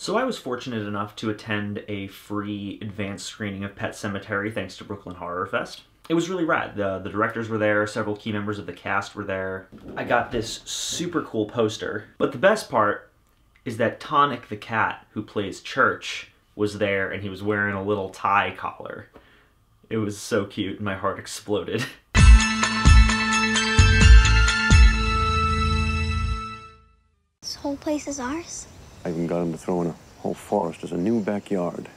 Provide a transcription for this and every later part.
So I was fortunate enough to attend a free advanced screening of Pet Sematary thanks to Brooklyn Horror Fest. It was really rad. The directors were there, several key members of the cast were there. I got this super cool poster, but the best part is that Tonic the Cat, who plays Church, was there and he was wearing a little tie collar. It was so cute and my heart exploded. This whole place is ours? I even got him to throw in a whole forest as a new backyard.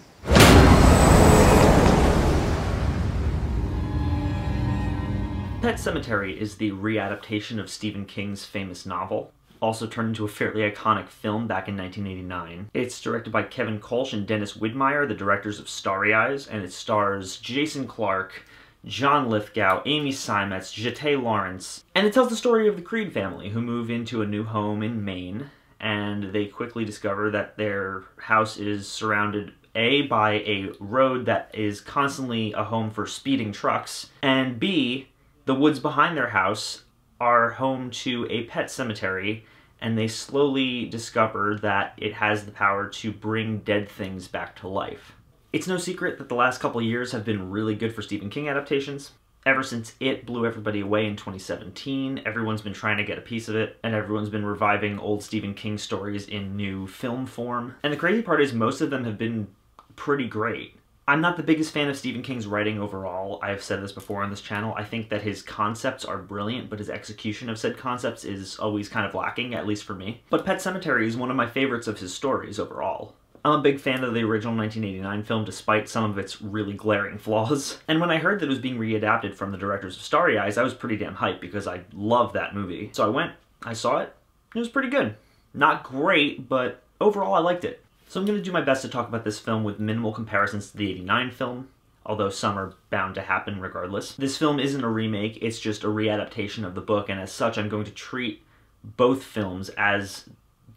Pet Sematary is the readaptation of Stephen King's famous novel, also turned into a fairly iconic film back in 1989. It's directed by Kevin Kolsch and Dennis Widmeyer, the directors of Starry Eyes, and it stars Jason Clarke, John Lithgow, Amy Seimetz, Jete Lawrence, and it tells the story of the Creed family who move into a new home in Maine, and they quickly discover that their house is surrounded A, by a road that is constantly a home for speeding trucks, and B, the woods behind their house are home to a pet cemetery, and they slowly discover that it has the power to bring dead things back to life. It's no secret that the last couple of years have been really good for Stephen King adaptations. Ever since It blew everybody away in 2017, everyone's been trying to get a piece of it, and everyone's been reviving old Stephen King stories in new film form. And the crazy part is most of them have been pretty great. I'm not the biggest fan of Stephen King's writing overall. I've said this before on this channel. I think that his concepts are brilliant, but his execution of said concepts is always kind of lacking, at least for me. But Pet Sematary is one of my favorites of his stories overall. I'm a big fan of the original 1989 film, despite some of its really glaring flaws. And when I heard that it was being readapted from the directors of Starry Eyes, I was pretty damn hyped because I love that movie. So I went, I saw it, it was pretty good. Not great, but overall I liked it. So I'm going to do my best to talk about this film with minimal comparisons to the 89 film, although some are bound to happen regardless. This film isn't a remake, it's just a readaptation of the book, and as such I'm going to treat both films as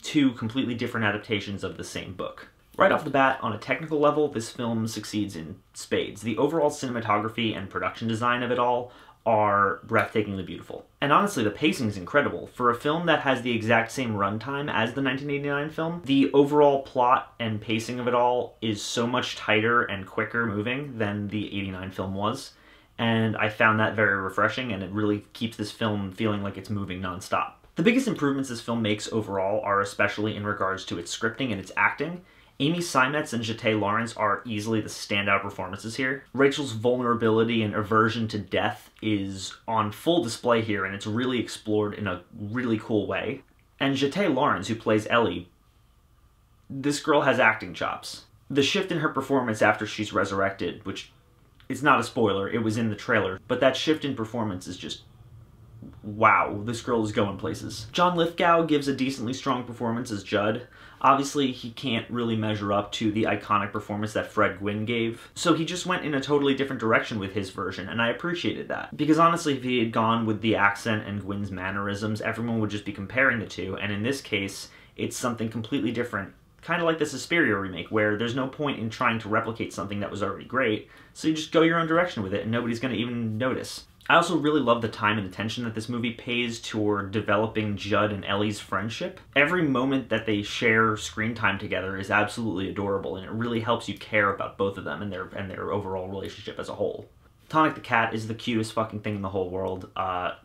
two completely different adaptations of the same book. Right off the bat, on a technical level, this film succeeds in spades. The overall cinematography and production design of it all are breathtakingly beautiful. And honestly, the pacing is incredible. For a film that has the exact same runtime as the 1989 film, the overall plot and pacing of it all is so much tighter and quicker moving than the 89 film was. And I found that very refreshing, and it really keeps this film feeling like it's moving nonstop. The biggest improvements this film makes overall are especially in regards to its scripting and its acting. Amy Seimetz and Jete Lawrence are easily the standout performances here. Rachel's vulnerability and aversion to death is on full display here, and it's really explored in a really cool way. And Jete Lawrence, who plays Ellie, this girl has acting chops. The shift in her performance after she's resurrected, which is not a spoiler, it was in the trailer, but that shift in performance is just wow, this girl is going places. John Lithgow gives a decently strong performance as Judd. Obviously, he can't really measure up to the iconic performance that Fred Gwynne gave, so he just went in a totally different direction with his version, and I appreciated that. Because honestly, if he had gone with the accent and Gwynne's mannerisms, everyone would just be comparing the two, and in this case, it's something completely different. Kind of like the Suspiria remake, where there's no point in trying to replicate something that was already great, so you just go your own direction with it, and nobody's going to even notice. I also really love the time and attention that this movie pays toward developing Judd and Ellie's friendship. Every moment that they share screen time together is absolutely adorable, and it really helps you care about both of them and their overall relationship as a whole. Tonic the Cat is the cutest fucking thing in the whole world.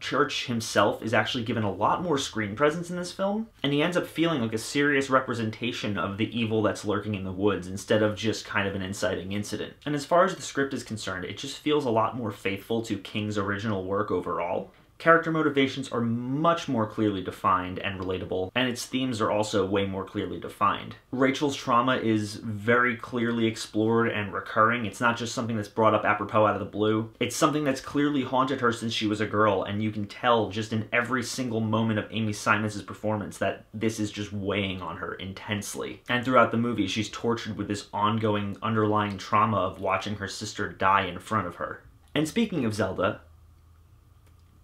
Church himself is actually given a lot more screen presence in this film, and he ends up feeling like a serious representation of the evil that's lurking in the woods instead of just kind of an inciting incident. And as far as the script is concerned, it just feels a lot more faithful to King's original work overall. Character motivations are much more clearly defined and relatable, and its themes are also way more clearly defined. Rachel's trauma is very clearly explored and recurring. It's not just something that's brought up apropos out of the blue. It's something that's clearly haunted her since she was a girl, and you can tell just in every single moment of Amy Seimetz's performance that this is just weighing on her intensely. And throughout the movie, she's tortured with this ongoing underlying trauma of watching her sister die in front of her. And speaking of Zelda,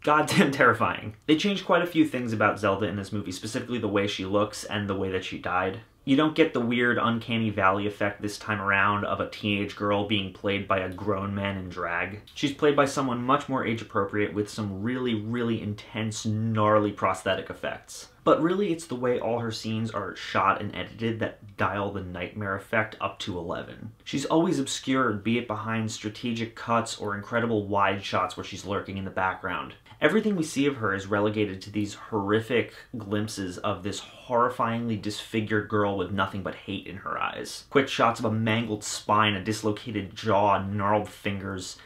goddamn terrifying. They changed quite a few things about Zelda in this movie, specifically the way she looks and the way that she died. You don't get the weird uncanny valley effect this time around of a teenage girl being played by a grown man in drag. She's played by someone much more age appropriate with some really, really intense, gnarly prosthetic effects. But really it's the way all her scenes are shot and edited that dial the nightmare effect up to 11. She's always obscured, be it behind strategic cuts or incredible wide shots where she's lurking in the background. Everything we see of her is relegated to these horrific glimpses of this horrifyingly disfigured girl with nothing but hate in her eyes. Quick shots of a mangled spine, a dislocated jaw, gnarled fingers,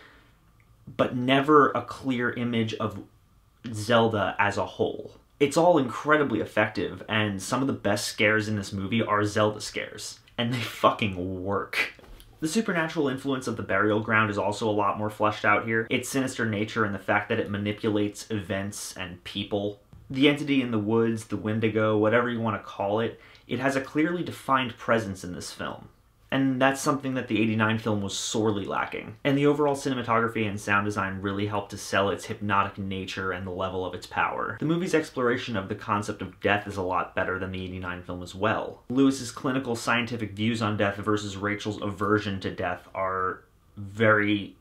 but never a clear image of Zelda as a whole. It's all incredibly effective, and some of the best scares in this movie are Zelda scares, and they fucking work. The supernatural influence of the burial ground is also a lot more fleshed out here. Its sinister nature and the fact that it manipulates events and people. The entity in the woods, the Wendigo, whatever you want to call it, it has a clearly defined presence in this film. And that's something that the '89 film was sorely lacking. And the overall cinematography and sound design really helped to sell its hypnotic nature and the level of its power. The movie's exploration of the concept of death is a lot better than the '89 film as well. Lewis's clinical scientific views on death versus Rachel's aversion to death are very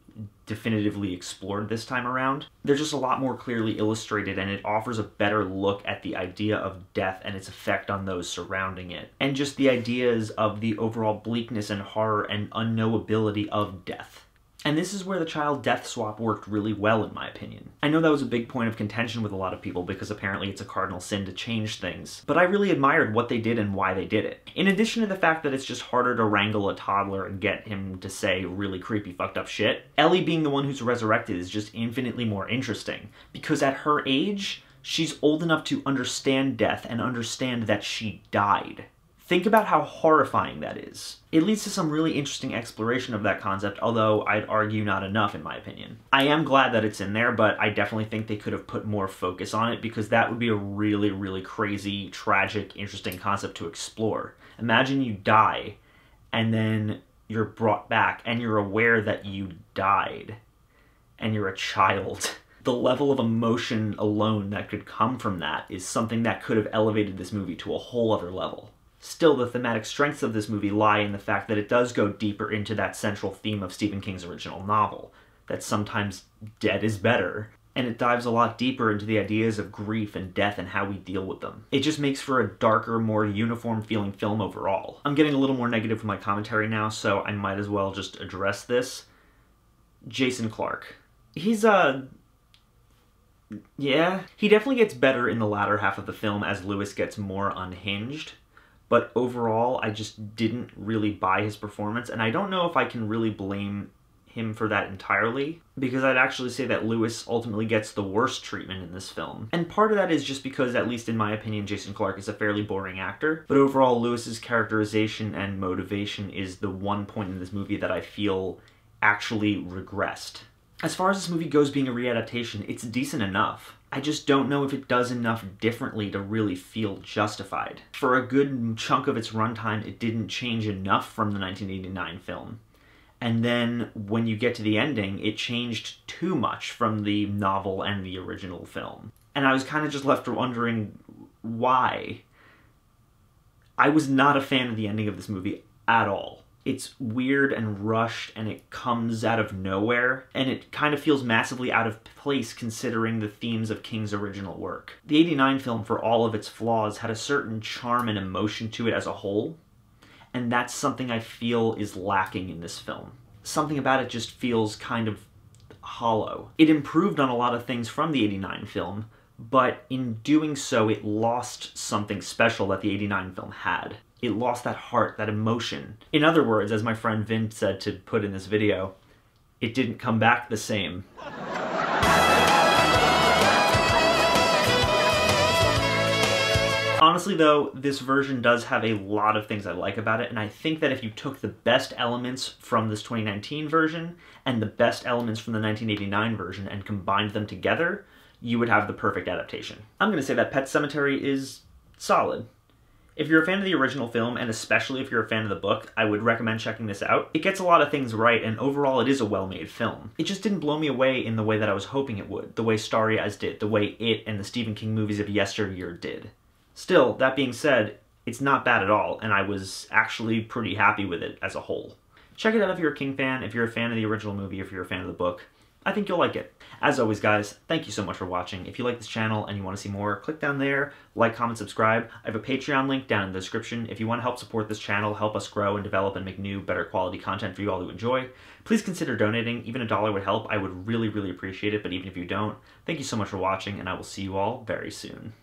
definitively explored this time around. They're just a lot more clearly illustrated, and it offers a better look at the idea of death and its effect on those surrounding it. And just the ideas of the overall bleakness and horror and unknowability of death. And this is where the child death swap worked really well, in my opinion. I know that was a big point of contention with a lot of people because apparently it's a cardinal sin to change things, but I really admired what they did and why they did it. In addition to the fact that it's just harder to wrangle a toddler and get him to say really creepy fucked up shit, Ellie being the one who's resurrected is just infinitely more interesting, because at her age, she's old enough to understand death and understand that she died. Think about how horrifying that is. It leads to some really interesting exploration of that concept, although I'd argue not enough in my opinion. I am glad that it's in there, but I definitely think they could have put more focus on it because that would be a really, really crazy, tragic, interesting concept to explore. Imagine you die, and then you're brought back, and you're aware that you died, and you're a child. The level of emotion alone that could come from that is something that could have elevated this movie to a whole other level. Still, the thematic strengths of this movie lie in the fact that it does go deeper into that central theme of Stephen King's original novel, that sometimes dead is better, and it dives a lot deeper into the ideas of grief and death and how we deal with them. It just makes for a darker, more uniform feeling film overall. I'm getting a little more negative with my commentary now, so I might as well just address this. Jason Clarke. He's yeah, he definitely gets better in the latter half of the film as Lewis gets more unhinged. But overall, I just didn't really buy his performance, and I don't know if I can really blame him for that entirely, because I'd actually say that Lewis ultimately gets the worst treatment in this film. And part of that is just because, at least in my opinion, Jason Clarke is a fairly boring actor, but overall Lewis's characterization and motivation is the one point in this movie that I feel actually regressed. As far as this movie goes being a readaptation, it's decent enough. I just don't know if it does enough differently to really feel justified. For a good chunk of its runtime, it didn't change enough from the 1989 film. And then when you get to the ending, it changed too much from the novel and the original film. And I was kind of just left wondering why. I was not a fan of the ending of this movie at all. It's weird and rushed, and it comes out of nowhere, and it kind of feels massively out of place considering the themes of King's original work. The '89 film, for all of its flaws, had a certain charm and emotion to it as a whole, and that's something I feel is lacking in this film. Something about it just feels kind of hollow. It improved on a lot of things from the '89 film, but in doing so, it lost something special that the '89 film had. It lost that heart, that emotion. In other words, as my friend Vin said to put in this video, it didn't come back the same. Honestly though, this version does have a lot of things I like about it, and I think that if you took the best elements from this 2019 version and the best elements from the 1989 version and combined them together, you would have the perfect adaptation. I'm gonna say that Pet Sematary is solid. If you're a fan of the original film, and especially if you're a fan of the book, I would recommend checking this out. It gets a lot of things right, and overall it is a well-made film. It just didn't blow me away in the way that I was hoping it would, the way Starry Eyes did, the way It and the Stephen King movies of yesteryear did. Still, that being said, It's not bad at all, and I was actually pretty happy with it as a whole. Check it out if you're a King fan, if you're a fan of the original movie, if you're a fan of the book. I think you'll like it. As always, guys, thank you so much for watching. If you like this channel and you want to see more, click down there, like, comment, subscribe. I have a Patreon link down in the description. If you want to help support this channel, help us grow and develop and make new, better quality content for you all to enjoy, please consider donating. Even $1 would help. I would really, really appreciate it, but even if you don't, thank you so much for watching, and I will see you all very soon.